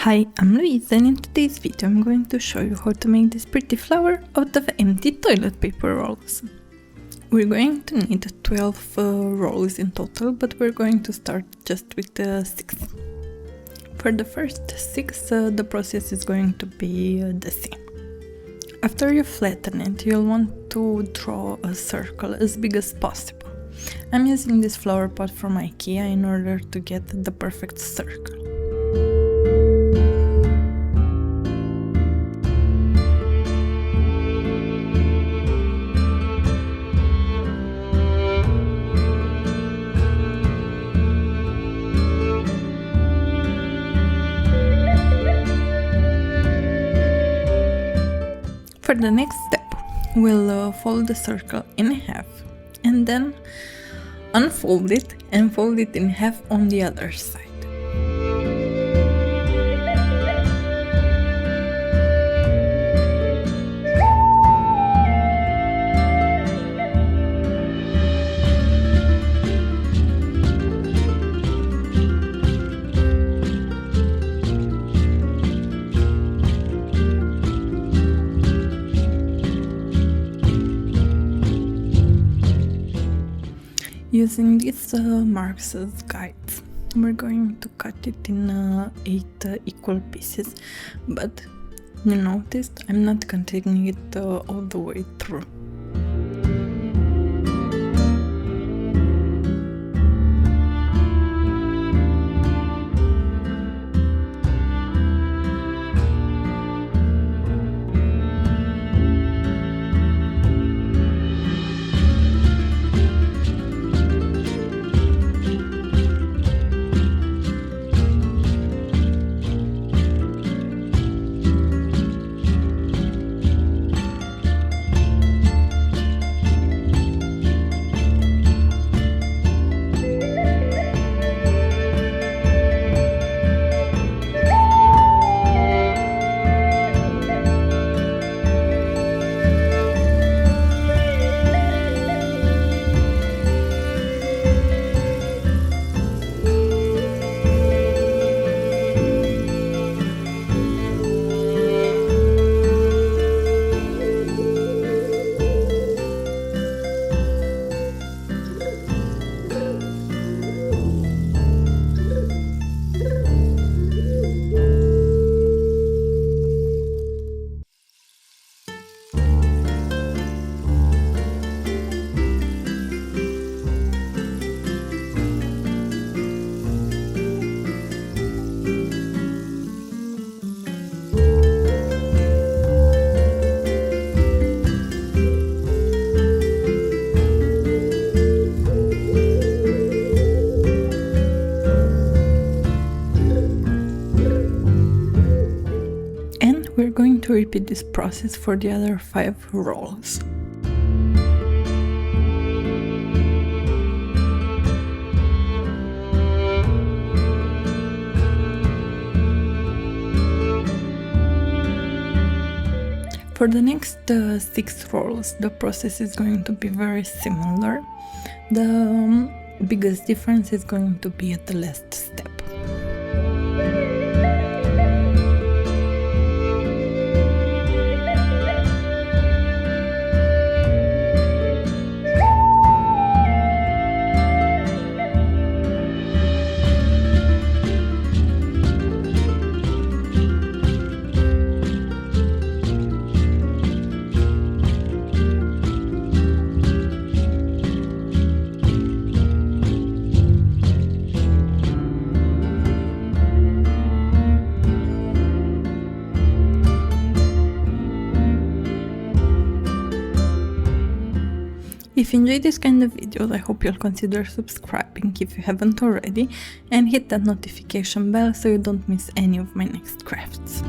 Hi, I'm Luiza, and in today's video I'm going to show you how to make this pretty flower out of empty toilet paper rolls. We're going to need 12 rolls in total, but we're going to start just with 6. For the first 6, the process is going to be the same. After you flatten it, you'll want to draw a circle as big as possible. I'm using this flower pot from IKEA in order to get the perfect circle. For the next step, we'll fold the circle in half and then unfold it and fold it in half on the other side. Using these marks as guides, we're going to cut it in 8 equal pieces, but you noticed I'm not cutting it all the way through. We're going to repeat this process for the other 5 rolls. For the next 6 rolls, the process is going to be very similar. The biggest difference is going to be at the last step. If you enjoyed this kind of videos, I hope you'll consider subscribing if you haven't already, and hit that notification bell so you don't miss any of my next crafts.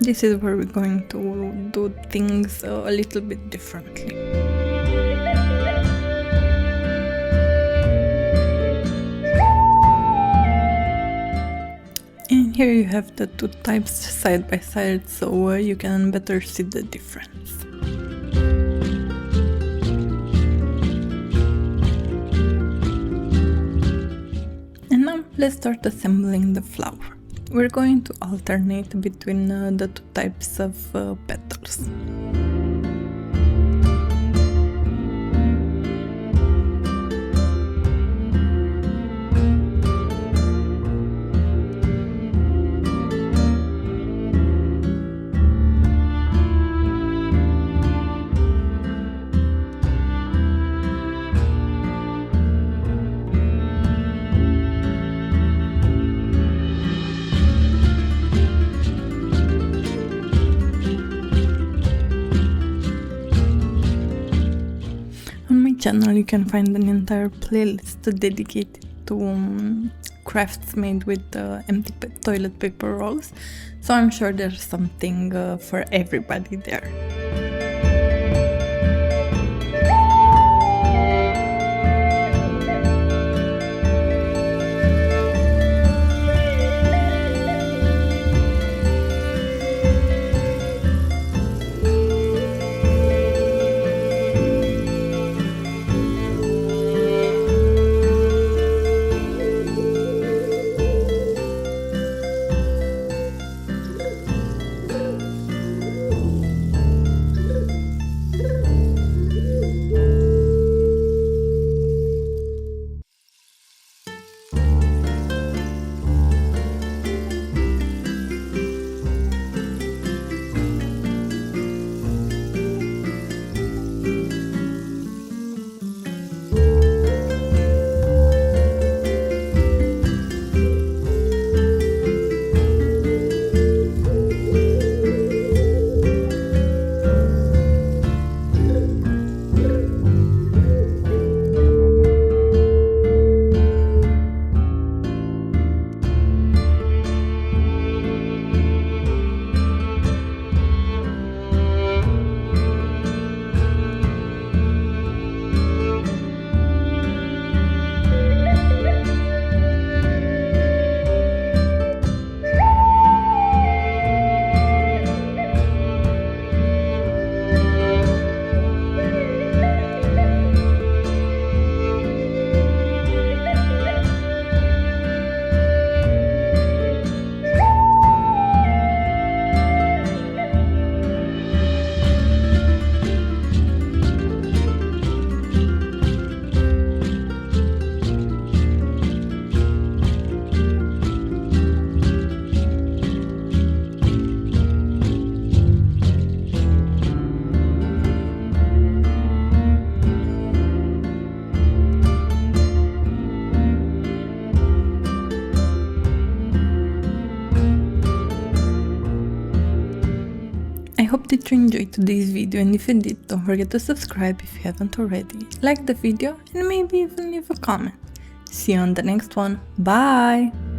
This is where we're going to do things a little bit differently. And here you have the two types side by side, so you can better see the difference. And now let's start assembling the flower. We're going to alternate between the two types of petals. Channel you can find an entire playlist dedicated to crafts made with empty toilet paper rolls, so I'm sure there's something for everybody there. I hope that you enjoyed today's video, and if you did, don't forget to subscribe if you haven't already, like the video and maybe even leave a comment. See you on the next one, bye!